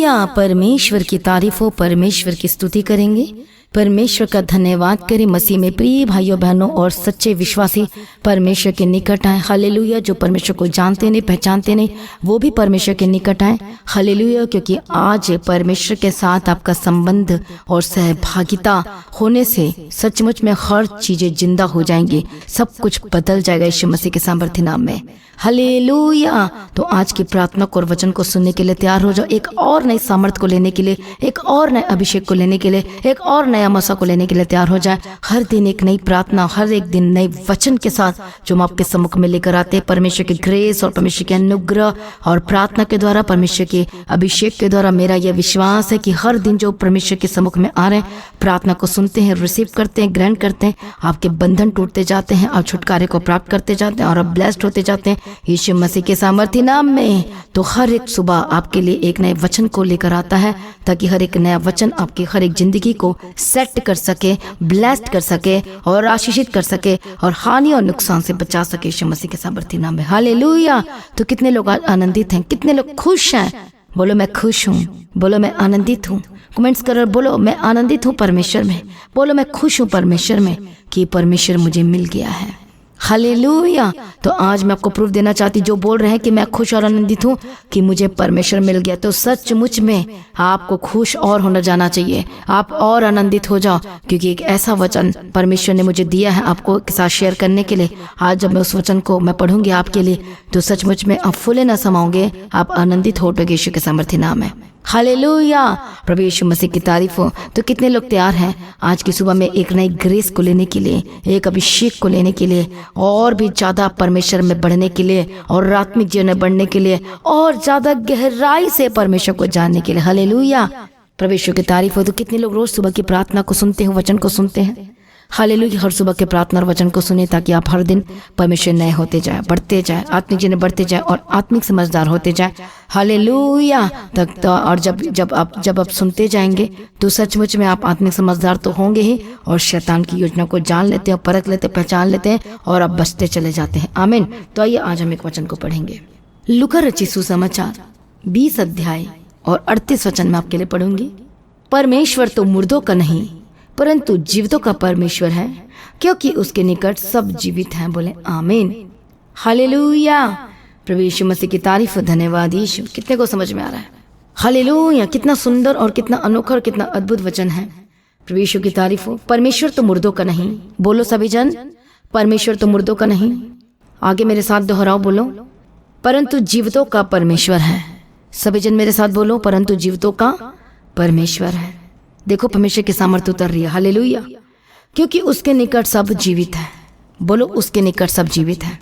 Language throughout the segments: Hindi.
हालेलुया। परमेश्वर की तारीफ हो, परमेश्वर की स्तुति करेंगे, परमेश्वर का धन्यवाद करें। मसीह में प्रिय भाइयों बहनों और सच्चे विश्वासी परमेश्वर के निकट आए। हालेलुया। जो परमेश्वर को जानते नहीं, पहचानते नहीं, वो भी परमेश्वर के निकट आए। हालेलुया। क्योंकि आज परमेश्वर के साथ आपका संबंध और सहभागिता होने से सचमुच में हर चीजें जिंदा हो जाएंगी, सब कुछ बदल जाएगा यीशु मसीह के सामर्थ्य नाम में। हालेलुया। तो आज की प्रार्थना को और वचन को सुनने के लिए तैयार हो जाओ। एक और नई सामर्थ्य को लेने के लिए, एक और नए अभिषेक को लेने के लिए, एक और नया मौका को लेने के लिए तैयार हो जाए। हर दिन एक नई प्रार्थना, हर एक दिन नए वचन के साथ जो हम आपके सम्मुख में लेकर आते हैं, परमेश्वर की ग्रेस और परमेश्वर के अनुग्रह और प्रार्थना के द्वारा, परमेश्वर के अभिषेक के द्वारा मेरा यह विश्वास है कि हर दिन जो परमेश्वर के सम्मुख में आ रहे हैं, प्रार्थना को सुनते हैं, रिसीव करते हैं, ग्रहण करते हैं, आपके बंधन टूटते जाते हैं, आप छुटकारे को प्राप्त करते जाते हैं और आप ब्लेस्ड होते जाते हैं यीशु मसीह के सामर्थ्य नाम में। तो हर एक सुबह आपके लिए एक नए वचन को लेकर आता है, ताकि हर एक नया वचन आपकी हर एक जिंदगी को सेट कर सके, ब्लेस्ड कर सके और आशीषित कर सके और हानि और नुकसान से बचा सके यीशु मसीह के सामर्थ्य नाम में। हालेलुया। तो कितने लोग आनंदित हैं, कितने लोग खुश हैं? बोलो मैं खुश हूँ, बोलो मैं आनंदित हूँ। कमेंट्स करो, बोलो मैं आनंदित हूँ परमेश्वर में, बोलो मैं खुश हूँ परमेश्वर में कि परमेश्वर मुझे मिल गया है। हालेलुया। तो आज मैं आपको प्रूफ देना चाहती, जो बोल रहे हैं कि मैं खुश और आनंदित हूँ कि मुझे परमेश्वर मिल गया, तो सचमुच में आपको खुश और होना जाना चाहिए, आप और आनंदित हो जाओ, क्योंकि एक ऐसा वचन परमेश्वर ने मुझे दिया है आपको के साथ शेयर करने के लिए। आज जब मैं उस वचन को मैं पढ़ूंगी आपके लिए, तो सचमुच में आप फूले न समाओगे, आप आनंदित होगे यीशु के सामर्थ्य नाम है। हालेलुया। प्रभु यीशु मसीह की तारीफ हो। तो कितने लोग तैयार हैं आज की सुबह में एक नई ग्रेस को लेने के लिए, एक अभिषेक को लेने के लिए, और भी ज्यादा परमेश्वर में बढ़ने के लिए, और आत्मिक जीवन में बढ़ने के लिए, और ज्यादा गहराई से परमेश्वर को जानने के लिए। हालेलुया। प्रभु यीशु की तारीफ हो। तो कितने लोग रोज सुबह की प्रार्थना को सुनते हैं, वचन को सुनते हैं? हालेलुया। हर सुबह के प्रार्थना और वचन को सुने, ताकि आप हर दिन परमेश्वर नए होते जाए, बढ़ते जाए, आत्मिक जीवन में बढ़ते जाए और आत्मिक समझदार होते जाए। हालेलुया। तक तो और जब आप सुनते जाएंगे, तो सचमुच में आप आत्मिक समझदार तो होंगे ही, और शैतान की योजना को जान लेते हैं, परख लेते हैं, पहचान लेते हैं, और आप बचते चले जाते हैं। आमीन। तो आइए आज हम एक वचन को पढ़ेंगे। लूका रचित सुसमाचार 20 अध्याय और 38 वचन में आपके लिए पढ़ूंगी। परमेश्वर तो मुर्दों का नहीं, परंतु जीवितों का परमेश्वर है, क्योंकि उसके निकट सब जीवित हैं। बोले आमीन। हालेलुया। प्रभु यीशु मसीह की तारीफ। धन्यवाद यीशु। कितने को समझ में आ रहा है? हालेलुया। कितना सुंदर और कितना अनोखा और कितना अद्भुत वचन है। प्रभु यीशु की तारीफ हो। परमेश्वर तो मुर्दों का नहीं, बोलो सभी जन, परमेश्वर तो मुर्दों का नहीं। आगे मेरे साथ दोहराओ, बोलो परंतु जीवितों का परमेश्वर है। सभी जन मेरे साथ बोलो, परंतु जीवितों का परमेश्वर है। देखो परमेश्वर की सामर्थ्य उतर रही है। हालेलुया। क्योंकि उसके निकट सब जीवित है। बोलो उसके निकट सब जीवित है।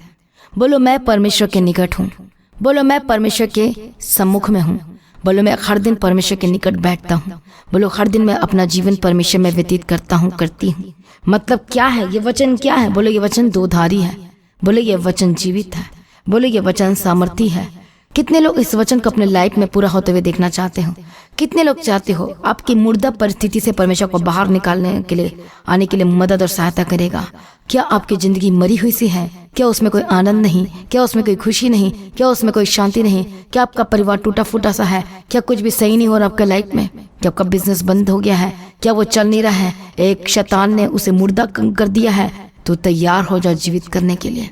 बोलो मैं परमेश्वर के निकट हूँ। बोलो मैं परमेश्वर के सम्मुख में हूँ। बोलो मैं हर दिन परमेश्वर के निकट बैठता हूँ। बोलो हर दिन मैं अपना जीवन परमेश्वर में व्यतीत करता हूँ, करती हूँ। मतलब क्या है ये वचन? क्या है? बोलो ये वचन दोधारी है। बोलो ये वचन जीवित है। बोलो ये वचन सामर्थी है। कितने लोग इस वचन को अपने लाइफ में पूरा होते हुए देखना चाहते हो? कितने लोग चाहते हो आपकी मुर्दा परिस्थिति से परमेश्वर को बाहर निकालने के लिए, आने के लिए मदद और सहायता करेगा? क्या आपकी जिंदगी मरी हुई सी है? क्या उसमें कोई आनंद नहीं? क्या उसमें कोई खुशी नहीं? क्या उसमें कोई शांति नहीं? क्या आपका परिवार टूटा फूटा सा है? क्या कुछ भी सही नहीं हो रहा आपका लाइफ में? क्या आपका बिजनेस बंद हो गया है? क्या वो चल नहीं रहा है? एक शैतान ने उसे मुर्दा कर दिया है? तो तैयार हो जाओ जीवित करने के लिए।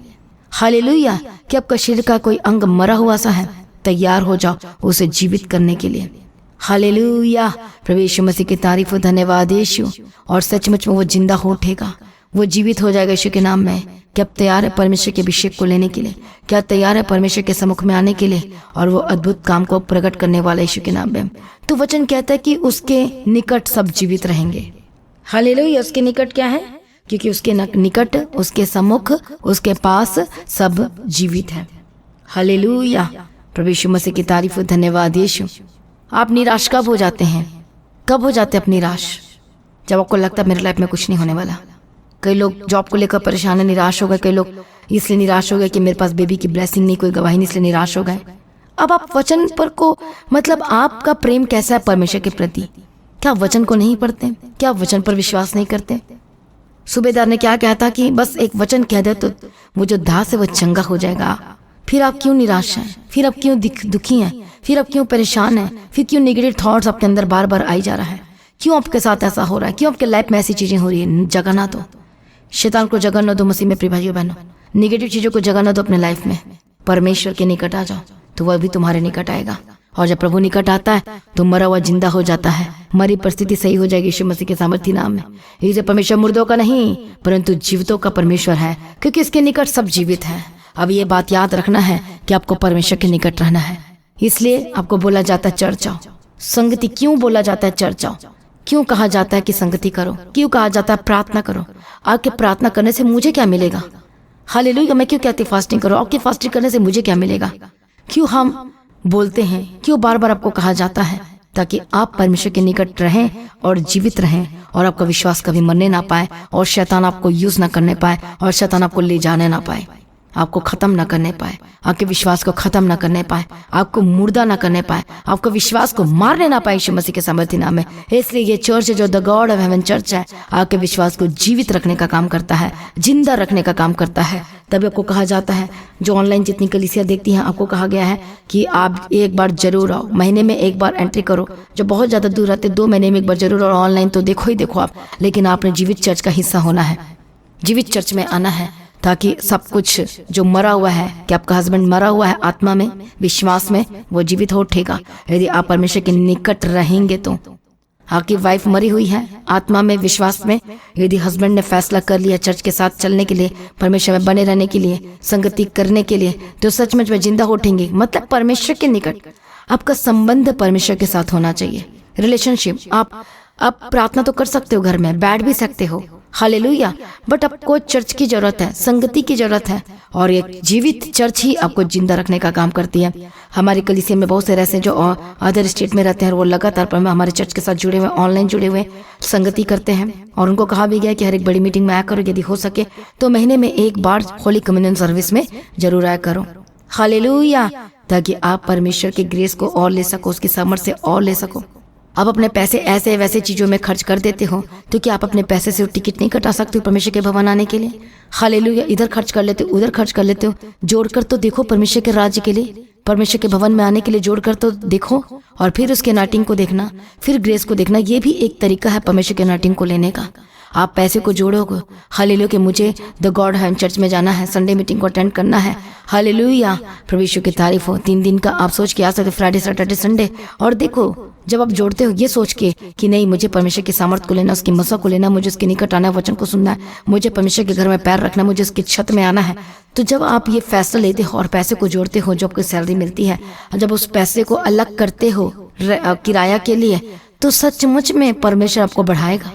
हालेलुया। कि आपका शरीर का कोई अंग मरा हुआ सा है, तैयार हो जाओ उसे जीवित करने के लिए। हालेलुया। प्रभु यीशु मसीह की तारीफ हो। धन्यवाद यीशु। और सचमुच में वो जिंदा हो उठेगा, वो जीवित हो जाएगा यीशु के नाम में। क्या आप तैयार है परमेश्वर के अभिषेक को लेने के लिए? क्या तैयार है परमेश्वर के सम्मुख में आने के लिए और वो अद्भुत काम को प्रकट करने वाला यीशु के नाम में? तो वचन कहता है कि उसके निकट सब जीवित रहेंगे। हालेलुया। उसके निकट क्या है? क्योंकि उसके निकट, उसके सम्मुख, उसके पास सब जीवित है। हालेलुया। प्रभु यीशु मसीह की तारीफ। धन्यवाद यीशु। आप निराश कब हो जाते हैं? कब हो जाते हैं आप निराश? जब आपको लगता है मेरे लाइफ में कुछ नहीं होने वाला। कई लोग जॉब को लेकर परेशान है, निराश हो गए। कई लोग इसलिए निराश हो गए कि मेरे पास बेबी की ब्लेसिंग नहीं, कोई गवाही नहीं, इसलिए निराश हो गए। अब आप वचन पर को मतलब आपका प्रेम कैसा है परमेश्वर के प्रति? क्या वचन को नहीं पढ़ते? क्या वचन पर विश्वास नहीं करते? सूबेदार ने क्या कहा था कि बस एक वचन कह दे तो वो जो दास है वो चंगा हो जाएगा। फिर आप क्यों निराश हैं, फिर आप क्यों दुखी हैं, फिर आप क्यों परेशान हैं, फिर क्यों नेगेटिव थॉट्स आपके अंदर बार बार आई जा रहा है, क्यों आपके साथ ऐसा हो रहा है, क्यों आपके लाइफ में ऐसी चीज़ें हो रही है। जगह ना दो, शैतान को जगह न दो मसीह में प्रिय भाइयों बहनों। नेगेटिव चीज़ों को जगह न दो अपने लाइफ में। परमेश्वर के निकट आ जाओ तो वह भी तुम्हारे निकट आएगा। और जब प्रभु निकट आता है तो मरा हुआ जिंदा हो जाता है, मरी परिस्थिति सही हो जाएगी यीशु मसीह के सामर्थी नाम में। इसे परमेश्वर मुर्दों का नहीं परंतु जीवितों का परमेश्वर है, क्योंकि इसके निकट सब जीवित है। अब ये बात याद रखना है कि आपको परमेश्वर के निकट रहना है। इसलिए आपको बोला जाता है चर्च आओ। संगति क्यों बोला जाता है चर्च आओ? क्यों कहा जाता है कि संगति करो? क्यों कहा जाता है प्रार्थना करो? आपके प्रार्थना करने से मुझे क्या मिलेगा? हालेलुया। मैं क्यों कहती फास्टिंग करो? आपके फास्टिंग करने से मुझे क्या मिलेगा? क्यों हम बोलते हैं, क्यों बार बार आपको कहा जाता है? ताकि आप परमेश्वर के निकट रहें और जीवित रहें और आपका विश्वास कभी मरने ना पाए और शैतान आपको यूज ना करने पाए और शैतान आपको ले जाने ना पाए, आपको खत्म ना करने पाए, आपके विश्वास को खत्म ना करने पाए, आपको मुर्दा ना करने पाए, आपको विश्वास को मारने ना पाए यीशु मसीह के सामर्थ्य नाम में। इसलिए ये चर्च जो the God of haven church है, आपके विश्वास को जीवित रखने का काम करता है, जिंदा रखने का काम करता है। तभी आपको कहा जाता है, जो ऑनलाइन जितनी कलीसिया देखती हैं, आपको कहा गया है कि आप एक बार जरूर आओ, महीने में एक बार एंट्री करो। जो बहुत ज़्यादा दूर रहते 2 महीने में एक बार जरूर, और ऑनलाइन तो देखो ही देखो आप, लेकिन आपने जीवित चर्च का हिस्सा होना है, जीवित चर्च में आना है, ताकि सब कुछ जो मरा हुआ है, कि आपका हस्बैंड मरा हुआ है आत्मा में, विश्वास में, वो जीवित हो उठेगा यदि आप परमेश्वर के निकट रहेंगे। तो आपकी वाइफ मरी हुई है आत्मा में, विश्वास में, यदि हस्बैंड ने फैसला कर लिया चर्च के साथ चलने के लिए, परमेश्वर में बने रहने के लिए, संगति करने के लिए, तो सचमुच में जिंदा उठेंगे। मतलब परमेश्वर के निकट आपका संबंध परमेश्वर के साथ होना चाहिए, रिलेशनशिप। आप प्रार्थना तो कर सकते हो, घर में बैठ भी सकते हो, हालेलुया, बट आपको चर्च की जरूरत है, संगति की जरूरत है, और एक जीवित चर्च ही आपको जिंदा रखने का काम करती है। हमारी कलीसिया में बहुत से ऐसे जो अदर स्टेट में रहते हैं, वो लगातार पर हमारे चर्च के साथ जुड़े हुए, ऑनलाइन जुड़े हुए, संगति करते हैं। और उनको कहा भी गया कि हर एक बड़ी मीटिंग में आया करो, यदि हो सके तो महीने में एक बार होली कम्युनियन सर्विस में जरूर आया करो, हालेलुया, ताकि आप परमेश्वर के ग्रेस को और ले सको, उसकी समर्थ से और ले सको। आप अपने पैसे ऐसे वैसे चीज़ों में खर्च कर देते हो, तो क्या आप अपने पैसे से टिकट नहीं कटा सकते हो परमेश्वर के भवन आने के लिए? हालेलुया। इधर खर्च कर लेते हो, उधर खर्च कर लेते हो, जोड़कर तो देखो परमेश्वर के राज्य के लिए, परमेश्वर के भवन में आने के लिए जोड़कर तो देखो, और फिर उसके नाटिंग को देखना, फिर ग्रेस को देखना। ये भी एक तरीका है परमेश्वर के नाटिंग को लेने का। आप पैसे को जोड़ोगे, हालेलुया, कि मुझे द गॉड हैवन चर्च में जाना है, संडे मीटिंग को अटेंड करना है, हालेलुया, प्रभु यीशु की तारीफ हो। 3 दिन का आप सोच के आ सकते, फ्राइडे सैटरडे संडे। और देखो, जब आप जोड़ते हो ये सोच के कि नहीं, मुझे परमेश्वर की सामर्थ को लेना, उसकी मसा को लेना, मुझे उसके निकट आना है, वचन को सुनना है, मुझे परमेश्वर के घर में पैर रखना, मुझे उसकी छत में आना है, तो जब आप ये फैसला लेते हो और पैसे को जोड़ते हो, जो आपको सैलरी मिलती है, जब उस पैसे को अलग करते हो किराया के लिए, तो सचमुच में परमेश्वर आपको बढ़ाएगा।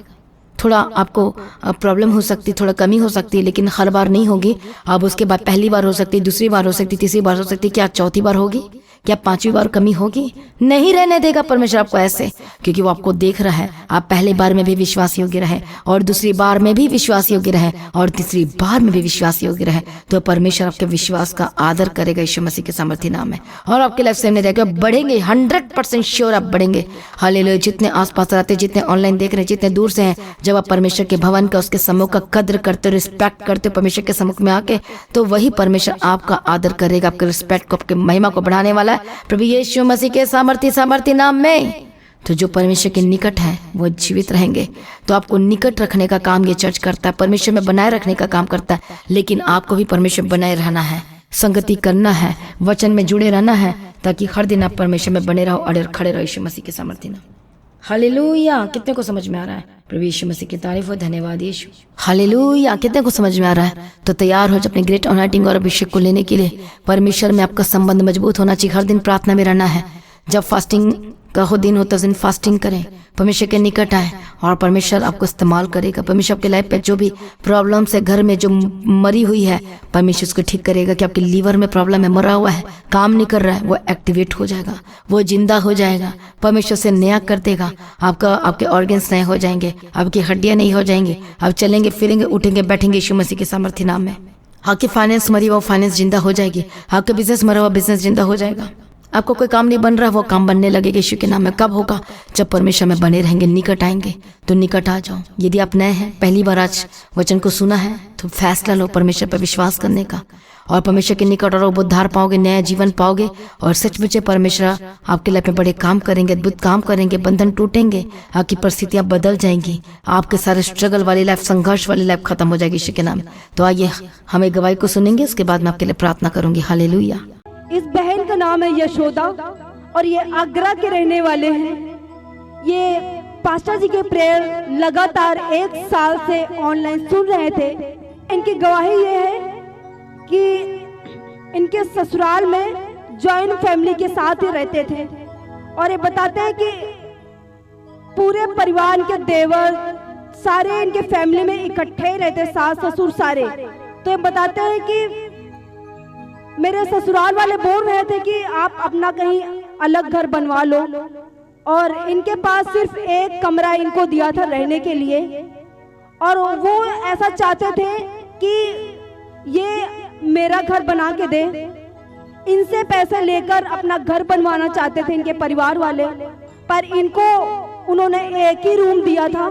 थोड़ा आपको प्रॉब्लम हो सकती, थोड़ा कमी हो सकती है, लेकिन हर बार नहीं होगी। अब उसके बाद पहली बार हो सकती है, दूसरी बार हो सकती है, तीसरी बार हो सकती है, क्या चौथी बार होगी? क्या 5वीं बार कमी होगी? नहीं रहने देगा परमेश्वर आपको ऐसे, क्योंकि वो आपको देख रहा है। आप पहली बार में भी विश्वास योग्य रहे, और दूसरी बार में भी विश्वास योग्य रहे, और तीसरी बार में भी विश्वास योग्य रहे, तो परमेश्वर आपके विश्वास का आदर करेगा यीशु मसीह के सामर्थी नाम में, और आपके लाइफ से रहेगा, बढ़ेंगे, 100% श्योर आप बढ़ेंगे। हालेलुया। जितने आसपास रहते, जितने ऑनलाइन देख रहे हैं, जितने दूर से हैं, जब आप परमेश्वर के भवन का, उसके समूह का कद्र करते हो, रिस्पेक्ट करते हो परमेश्वर के सम्मुख में आके, तो वही परमेश्वर आपका आदर करेगा, आपके रिस्पेक्ट को, आपके महिमा को बढ़ाने वाला है प्रभु यीशु मसीह के सामर्थी नाम में। तो जो परमेश्वर के निकट है वो जीवित रहेंगे। तो आपको निकट रखने का काम ये चर्च करता है, परमेश्वर में बनाए रखने का काम करता है, लेकिन आपको भी परमेश्वर बनाए रहना है, संगति करना है, वचन में जुड़े रहना है, ताकि हर दिन आप परमेश्वर में बने रहो, अड़े खड़े रहो यीशु मसीह के सामर्थी नाम। हालेलुया। कितने को समझ में आ रहा है? प्रभु यीशु मसीह की तारीफ हो, धन्यवाद यीशु। हालेलुया। कितने को समझ में आ रहा है? तो तैयार हो अपने ग्रेट अनॉइंटिंग और अभिषेक को लेने के लिए। परमेश्वर में आपका संबंध मजबूत होना चाहिए, हर दिन प्रार्थना में रहना है। जब फास्टिंग का हो दिन होता है, उस दिन फास्टिंग करें, परमेश्वर के निकट आए, और परमेश्वर आपको इस्तेमाल करेगा। परमेश्वर आपके लाइफ पे जो भी प्रॉब्लम्स है, घर में जो मरी हुई है, परमेश्वर उसको ठीक करेगा। कि आपके लीवर में प्रॉब्लम है, मरा हुआ है, काम नहीं कर रहा है, वो एक्टिवेट हो जाएगा, वो जिंदा हो जाएगा, परमेश्वर से नया कर देगा। आपके ऑर्गन्स नए हो जाएंगे, आपकी हड्डियां नहीं हो जाएंगी, आप चलेंगे, फिरेंगे, उठेंगे, बैठेंगे यीशु मसीह के सामर्थी नाम में। आपके फाइनेंस मरी हुआ फाइनेंस जिंदा हो जाएगी, आपका बिजनेस मरा हुआ बिजनेस जिंदा हो जाएगा। आपको कोई काम नहीं बन रहा, वो काम बनने लगेगा यीशु के नाम में। कब होगा? जब परमेश्वर में बने रहेंगे, निकट आएंगे। तो निकट आ जाओ। यदि आप नए हैं, पहली बार आज वचन को सुना है, तो फैसला लो परमेश्वर पर विश्वास करने का, और परमेश्वर के निकट और उद्धार पाओगे, नया जीवन पाओगे, और सचमुच परमेश्वर आपके लाइफ में बड़े काम करेंगे, अद्भुत काम करेंगे, बंधन टूटेंगे, आपकी परिस्थितियां बदल जाएंगी, आपके सारे स्ट्रगल वाली लाइफ, संघर्ष वाली लाइफ खत्म हो जाएगी यीशु के नाम। तो आइए हम एक गवाही को सुनेंगे, उसके बाद मैं आपके लिए प्रार्थना करूंगी। हालेलुया। इस बहन का नाम है यशोदा और ये आगरा के रहने वाले हैं। ये पास्टर जी के प्रेयर लगातार 1 साल से ऑनलाइन सुन रहे थे। इनकी गवाही ये है कि इनके ससुराल में जॉइंट फैमिली के साथ ही रहते थे, और ये बताते हैं कि पूरे परिवार के देवर सारे इनके फैमिली में इकट्ठे ही रहते, सास ससुर सारे। तो ये बताते हैं कि मेरे ससुराल वाले बोल रहे थे कि आप अपना कहीं अलग घर बनवा लो, और इनके पास सिर्फ 1 कमरा इनको दिया था रहने के लिए, और वो ऐसा चाहते थे कि ये मेरा घर बना के दे। इनसे पैसे लेकर अपना घर बनवाना चाहते थे इनके परिवार वाले, पर इनको उन्होंने 1 ही रूम दिया था।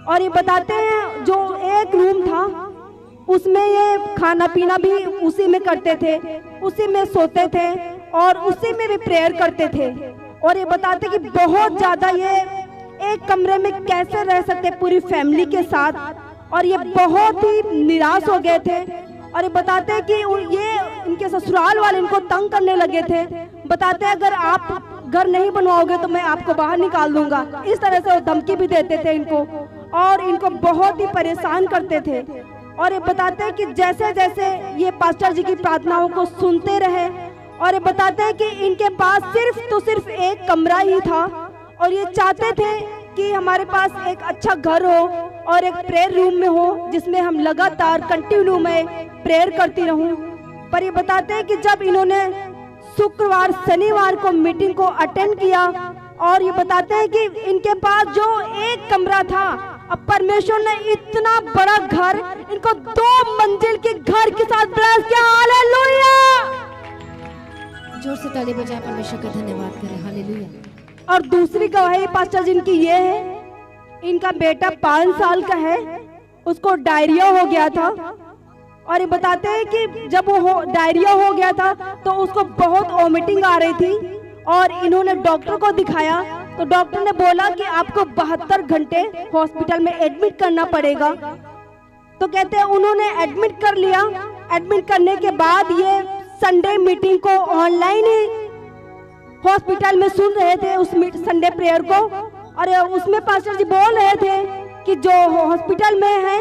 और ये बताते हैं जो 1 रूम था उसमें ये खाना पीना भी उसी में करते थे, उसी में सोते थे और उसी में भी प्रेयर करते थे। और ये बताते कि बहुत ज्यादा ये 1 कमरे में कैसे रह सकते पूरी फैमिली के साथ, और ये बहुत ही निराश हो गए थे। और ये बताते हैं कि ये इनके ससुराल वाले इनको तंग करने लगे थे। बताते हैं अगर आप घर नहीं बनवाओगे तो मैं आपको बाहर निकाल दूंगा। इस तरह से वो धमकी भी देते थे इनको, और इनको बहुत ही परेशान करते थे। और ये बताते हैं कि जैसे जैसे ये पास्टर जी की प्रार्थनाओं को सुनते रहे, और ये बताते हैं कि इनके पास सिर्फ 1 कमरा ही था, और ये चाहते थे कि हमारे पास एक अच्छा घर हो और एक प्रेयर रूम में हो जिसमें हम लगातार कंटिन्यू में प्रेयर करती रहूं। पर ये बताते हैं कि जब इन्होंने शुक्रवार शनिवार को मीटिंग को अटेंड किया, और ये बताते हैं कि इनके पास जो 1 कमरा था, अब परमेश्वर ने इतना बड़ा घर इनको 2 मंजिल के घर के साथ ब्लेस किया। हालेलुया। जोर से ताली बजाएं, परमेश्वर का धन्यवाद करें। हालेलुया। और दूसरी गवाही पास्टर जी की ये है, इनका बेटा 5 साल का है, उसको डायरिया हो गया था। और ये बताते हैं कि जब वो डायरिया हो गया था तो उसको बहुत वोमिटिंग आ रही थी, और इन्होंने डॉक्टर को दिखाया तो डॉक्टर ने बोला कि आपको 72 घंटे हॉस्पिटल में एडमिट करना पड़ेगा। तो कहते हैं उन्होंने एडमिट कर लिया। एडमिट करने के बाद ये संडे मीटिंग को ऑनलाइन ही हॉस्पिटल में सुन रहे थे, उस संडे प्रेयर को। और उसमें पास्टर जी बोल रहे थे कि जो हॉस्पिटल में है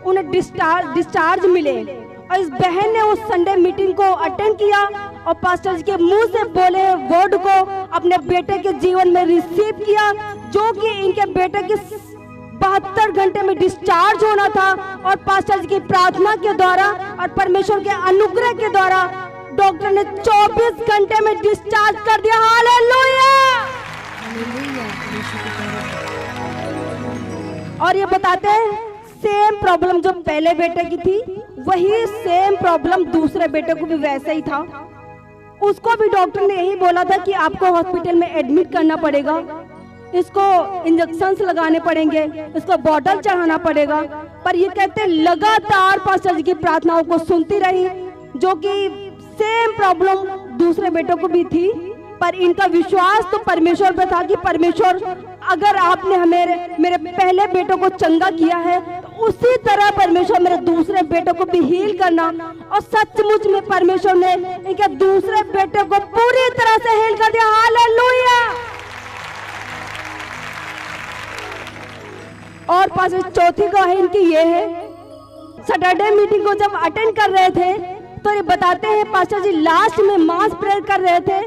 उन्हें डिस्चार्ज मिले। और इस बहन ने उस संडे मीटिंग को अटेंड किया और पास्टर जी के मुंह से बोले वर्ड को अपने बेटे के जीवन में रिसीव किया, जो कि इनके बेटे के 72 घंटे में डिस्चार्ज होना था। और पास्टर जी की प्रार्थना के द्वारा और परमेश्वर के अनुग्रह के द्वारा डॉक्टर ने 24 घंटे में डिस्चार्ज कर दिया। हालेलुया। और ये बताते हैं सेम प्रॉब्लम जो पहले बेटे की थी, वही सेम प्रॉब्लम दूसरे बेटे को भी वैसे ही था। उसको भी डॉक्टर ने यही बोला था कि आपको हॉस्पिटल में एडमिट करना पड़ेगा, इसको इंजेक्शंस लगाने पड़ेंगे, इसको बॉटल चढ़ाना पड़ेगा। पर ये कहते लगातार पास्टर जी की प्रार्थनाओं को सुनती रही, जो कि सेम प्रॉब्लम दूसरे बेटों को भी थी। पर इनका विश्वास तो परमेश्वर पे था कि परमेश्वर अगर आपने मेरे पहले बेटों को चंगा किया है तो उसी तरह परमेश्वर मेरे दूसरे बेटों को भी हील करना। और सचमुच में परमेश्वर ने इनके दूसरे बेटे को पूरी तरह से हील कर दिया। हालेलुया। और पास चौथी गवाही इनकी ये है, सैटरडे मीटिंग को जब अटेंड कर रहे थे तो ये बताते हैं पास्टर जी लास्ट में मास प्रेयर कर रहे थे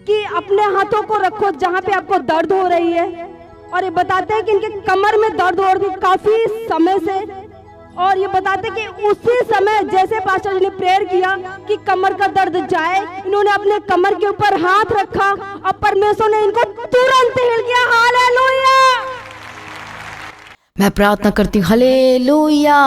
कि अपने हाथों को रखो जहाँ पे आपको दर्द हो रही है। और ये बताते हैं कि इनके कमर में दर्द हो रही थी काफी समय से। और ये बताते हैं कि उसी समय जैसे पास्टर जी ने प्रेयर किया कि कमर का दर्द जाए, इन्होंने अपने कमर के ऊपर हाथ रखा और परमेश्वर ने इनको तुरंत हिल किया। हालेलुया। मैं प्रार्थना करती हूँ हालेलुया।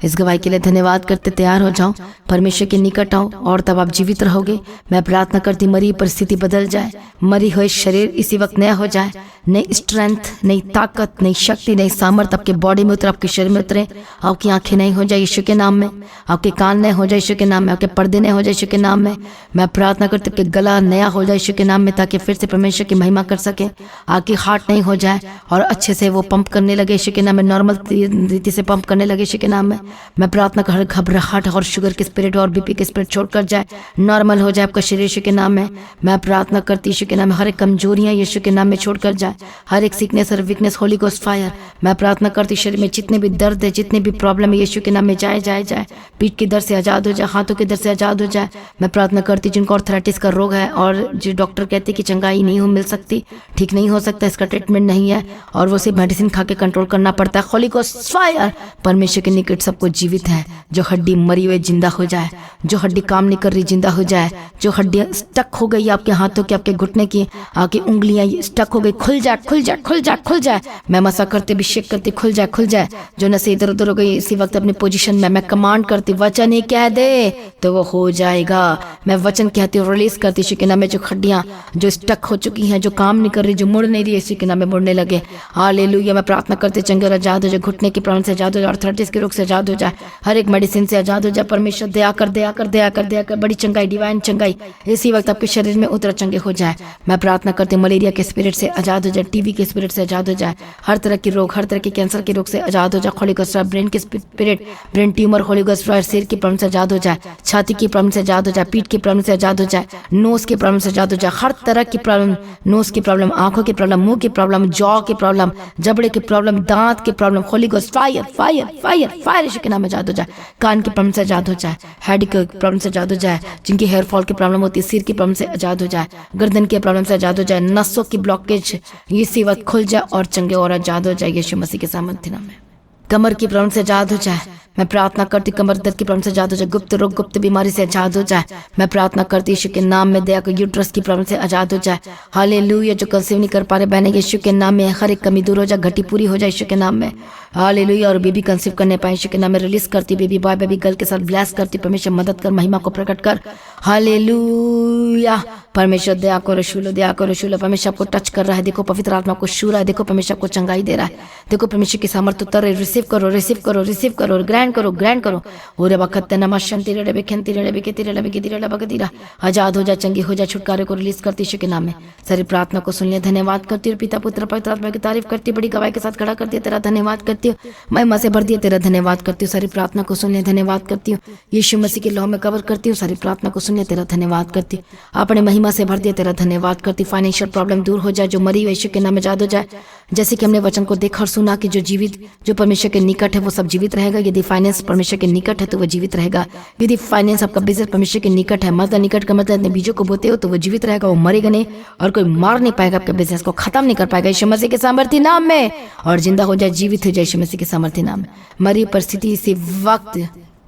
इस गवाही के लिए धन्यवाद करते तैयार हो जाओ, परमेश्वर के निकट आओ और तब आप जीवित रहोगे। मैं प्रार्थना करती मरी परिस्थिति बदल जाए, मरी हुए शरीर इसी वक्त नया हो जाए, नई स्ट्रेंथ, नई ताकत, नई शक्ति, नई सामर्थ आपके बॉडी में उतरे, आपके शरीर में उतरे। आपकी आंखें नई हो जाए यीशु के नाम में, आपके कान नए हो जाए यीशु के नाम में, आपके पर्दे नए हो जाए यीशु के नाम में। मैं प्रार्थना करती हूँ कि गला नया हो जाए यीशु के नाम में, ताकि फिर से परमेश्वर की महिमा कर सके। आपकी हार्ट नहीं हो जाए और अच्छे से वो पंप करने लगे यीशु के नाम में, नॉर्मल रीति से पंप करने लगे यीशु के नाम में। मैं प्रार्थना कर हर घबराहट और शुगर के स्पिरिट और बीपी के स्पिरिट छोड़कर जाए, नॉर्मल हो जाए आपका शरीर यीशु के नाम में। मैं प्रार्थना करती यीशु के नाम में हर एक कमजोरियां यीशु के नाम में छोड़कर जाए, हर एक सिकनेस और वीकनेस होली गोस्ट फायर। मैं प्रार्थना करती शरीर में जितने भी दर्द है, जितने भी प्रॉब्लम है यीशु के नाम में जाए जाए जाए। पीठ की दर्द से आजाद हो जाए, हाथों के दर्द से आजाद हो जाए। मैं प्रार्थना करती जिनको आर्थराइटिस का रोग है और जो डॉक्टर कहते हैं कि चंगाई नहीं हो मिल सकती, ठीक नहीं हो सकता, इसका ट्रीटमेंट नहीं है और वो सिर्फ मेडिसिन खा के कंट्रोल करना पड़ता है, होली गोस्ट फायर। परमेश्वर के निकट सबको जीवित है। जो हड्डी मरी हुई जिंदा हो जाए, जो हड्डी काम नहीं कर रही जिंदा हो जाए, जो हड्डियां स्टक हो गई आपके हाथों की, आपके घुटने की, आपकी उंगलियां स्टक हो गई, खुल जाए खुल जाए खुल जाए खुल जाए। मैं मसा करते अभिषेक करती खुल जाए खुल जाए। जो नसें इधर उधर हो गई इसी वक्त अपनी पोजीशन में मैं कमांड करती, वचन ही कह दे तो वो हो जाएगा। मैं वचन कहती हूँ, रिलीज करती यीशु के नाम में। जो हड्डियां जो स्टक हो चुकी हैं, जो काम नहीं कर रही, जो मुड़ नहीं रही, यीशु के नाम में मुड़ने लगे। हालेलुया। मैं प्रार्थना करती चंगे और आजाद हो जाए, घुटने की प्रॉब्लम से आजाद हो जाए, आर्थराइटिस के रोग से आजाद हो जाए, हर एक मेडिसिन से आजाद हो जाए। परमेश्वर दया कर दया कर दया कर दया कर, बड़ी चंगाई, डिवाइन चंगाई इसी वक्त आपके शरीर में उतर चंगे हो जाए। मैं प्रार्थना करती हूँ मलेरिया के स्पिरिट से आजाद हो जाए, टीबी के स्पिरिट से आजाद हो जाए, हर तरह की रोग, हर तरह के कैंसर के रोग से आजाद हो जाए। होली गोस्ट फायर, ब्रेन के spirit, brain tumour, Holi ghost fire, सिर की प्रॉब्लम से आजाद हो जाए, छाती की प्रॉब्लम से आजाद हो जाए, पीठ की प्रॉब्लम से आजाद हो जाए, नोज की प्रॉब्लम से आजाद हो जाए, हर तरह की प्रॉब्लम, नोज की प्रॉब्लम, आंखों की प्रॉब्लम, मुंह की प्रॉब्लम, जॉ की प्रॉब्लम, जबड़े की प्रॉब्लम, दांत की problem, holy ghost fire fire fire fire यीशु के नाम में आजाद हो जाए। कान की प्रॉब्लम से आजाद हो जाए, हेड की प्रॉब्लम से आजाद हो जाए, जिनकी हेयर फॉल की प्रॉब्लम होती है, सिर की प्रॉब्लम से आजाद हो जाए, गर्दन की प्रॉब्लम से आजाद हो जाए, नसों की ब्लॉकेज इसी वक्त खुल जाए और चंगे और आजाद हो जाए यीशु मसीह के सामर्थ्य नाम में। कमर की प्रॉब्लम से आजाद हो जाए। मैं प्रार्थना करती कमर दर्द की प्रॉब्लम से आजाद हो जाए, गुप्त रोग, गुप्त बीमारी से आजाद हो जाए। मैं प्रार्थना करती यीशु के नाम में दया को, यूट्रस की प्रॉब्लम से आजाद हो जाए। हालेलुया। जो कंसीव नहीं कर पा रहे बहने यीशु के नाम में हर एक कमी दूर हो जाए, घटी पूरी हो जाए यीशु के नाम में। हालेलुया। और बेबी कंसीव करने पाए यीशु के नाम में रिलीज करती, बेबी बॉय बेबी गर्ल के साथ ब्लेस करती। परमेश्वर मदद कर, महिमा को प्रकट कर। हालेलुया। परमेश्वर दया को रसूल, दया को रसूल। परमेश्वर आपको टच कर रहा है, देखो पवित्र आत्मा को छू रहा है, देखो परमेश्वर आपको चंगाई दे रहा है, देखो परमेश्वर की सामर्थ्य उतर रही। रिसीव करो रिसीव करो रिसीव करो, ग्रैंड करो ग्रैंड करो। ओरे वक्त नमस्ते रे रे खेंती रे रे के रे के रे बगदीरा। आजाद हो जा, चंगी हो जा, छुटकारे को रिलीज करती यीशु के नाम में। सारी प्रार्थना को सुन लिया, धन्यवाद करती हूँ पिता पुत्र पवित्र आत्मा की तारीफ करती, बड़ी गवाही के साथ खड़ा कर दिया, तेरा धन्यवाद करती हूँ, महिमा से भर दिया, तेरा धन्यवाद करती हूँ। सारी प्रार्थना को सुन लिया, धन्यवाद करती हूँ, यीशु मसीह के लहू में कवर करती हूँ। सारी प्रार्थना को सुन लिया, तेरा धन्यवाद करती हूँ, अपने महिमा से भर दिया, तेरा धन्यवाद करती। फाइनेंशियल प्रॉब्लम दूर हो जाए, जो मरी हुई यीशु के नाम में आजाद हो जाए। जैसे कि हमने वचन को देखा और सुना कि जो जीवित, जो परमेश्वर के निकट है वो सब जीवित रहेगा। यदि फाइनेंस परमेश्वर के निकट है तो वो जीवित रहेगा। यदि फाइनेंस आपका बिजनेस परमेश्वर के निकट है, मतलब निकट का मतलब बीजों को बोते हो तो वो जीवित रहेगा, वो मरेगा नहीं और कोई मार नहीं पाएगा, आपके बिजनेस को खत्म नहीं कर पाएगा यीशु मसीह के सामर्थ्य नाम में। और जिंदा हो जाए, जीवित हो जाए यीशु मसीह के सामर्थ्य नाम में। मरी परिस्थिति इसी वक्त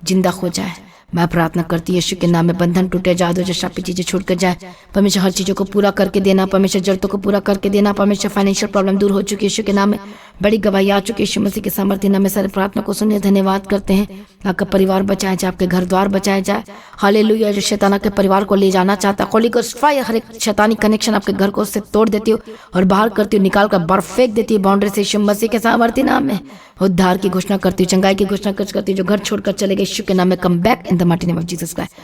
जिंदा हो जाए। मैं प्रार्थना करती यीशु के नाम में, बंधन टूटे, आजाद हो जाए, शापी चीजें छूट कर जाए। परमेश्वर हर चीजों को पूरा करके देना, परमेश्वर जरूरतों को पूरा करके देना। परमेश्वर फाइनेंशियल प्रॉब्लम दूर हो चुकी है यीशु के नाम में, बड़ी गवाही आ चुकी है यीशु मसीह के सामर्थ्य नाम में। सारे प्रार्थना को सुनिए, धन्यवाद करते हैं। आपका परिवार बचाया जाए, आपके घर द्वार बचाया जाए। हालेलुया। जो शैतान के परिवार को ले जाना चाहता है, होली गोस्ट फायर, हर एक शैतानी कनेक्शन आपके घर को उससे तोड़ देती हो और बाहर करती हूँ, निकाल कर बर्फ फेंक देती है बाउंड्री से यीशु मसीह के सामर्थ्य नाम में। उद्धार की घोषणा करती हूँ, चंगाई की घोषणा करती हूँ। जो घर छोड़कर चले गए यीशु के नाम में, come back in the mighty name of Jesus Christ,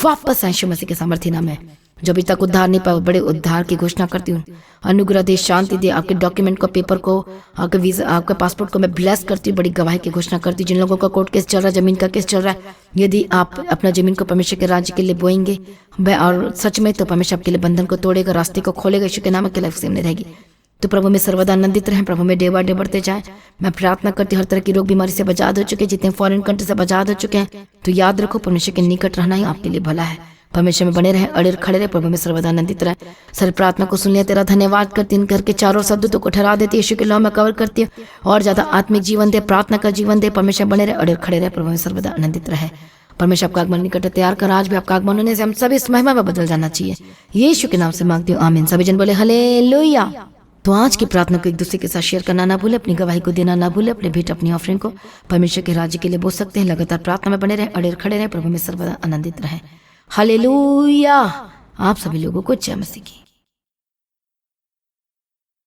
वापस आए यीशु मसीह के सामर्थ्य नाम में। जो अभी तक उद्धार नहीं पाए, बड़े उद्धार की घोषणा करती हूँ। अनुग्रह दे, शांति दे, आपके डॉक्यूमेंट को, पेपर को, आपके वीजा, आपके पासपोर्ट को मैं ब्लेस करती हूँ। बड़ी गवाही की घोषणा करती हूँ। जिन लोगों का कोर्ट केस चल रहा है, जमीन का केस चल रहा है, यदि आप अपना जमीन को परमेश्वर के राज्य के लिए बोएंगे और सच में, तो परमेश्वर आपके लिए बंधन को तोड़ेगा, रास्ते को खोलेगा, यीशु के नाम के लाइफ सेम नहीं रहेगी। तो प्रभु में सर्वदा आनंदित रहें, प्रभु में डे बाय डे बढ़ते जाए। मैं प्रार्थना करती हूँ, हर तरह की रोग बीमारी से आजाद हो चुके हैं, जितने फॉरेन कंट्री से आजाद हो चुके हैं, तो याद रखो परमेश्वर के निकट रहना ही आपके लिए भला है। परमेश्वर में बने रहे, अड़े खड़े रहे, प्रभु में सर्वदा आनंदित रहे। सर प्रार्थना को सुन लिया, तेरा धन्यवाद करती हूँ। घर के चारों सदूतों को ठहरा देती है, यीशु के लहू में कवर करती है और ज्यादा आत्मिक जीवन दे, प्रार्थना का जीवन दे। परमेश्वर बने रहे, अड़े खड़े रहे, प्रभु में सर्वदा आनंदित रहे। परमेश्वर आपका आगमन निकट तैयार कर, आज भी आपका आगमन होने से हम सभी इस महिमा में बदल जाना चाहिए। यीशु के नाम से मांगती हूँ, आमीन। सभी जन बोले हालेलुया। तो आज की प्रार्थना को एक दूसरे के साथ शेयर करना ना भूले, अपनी गवाही को देना ना भूले, अपने भेंट अपनी ऑफरिंग को परमेश्वर के राज्य के लिए बोल सकते हैं। लगातार प्रार्थना में बने रहें, अड़े खड़े रहें, प्रभु में सर्वदा आनंदित रहें। हालेलुया। आप सभी लोगों को जय मसीह की।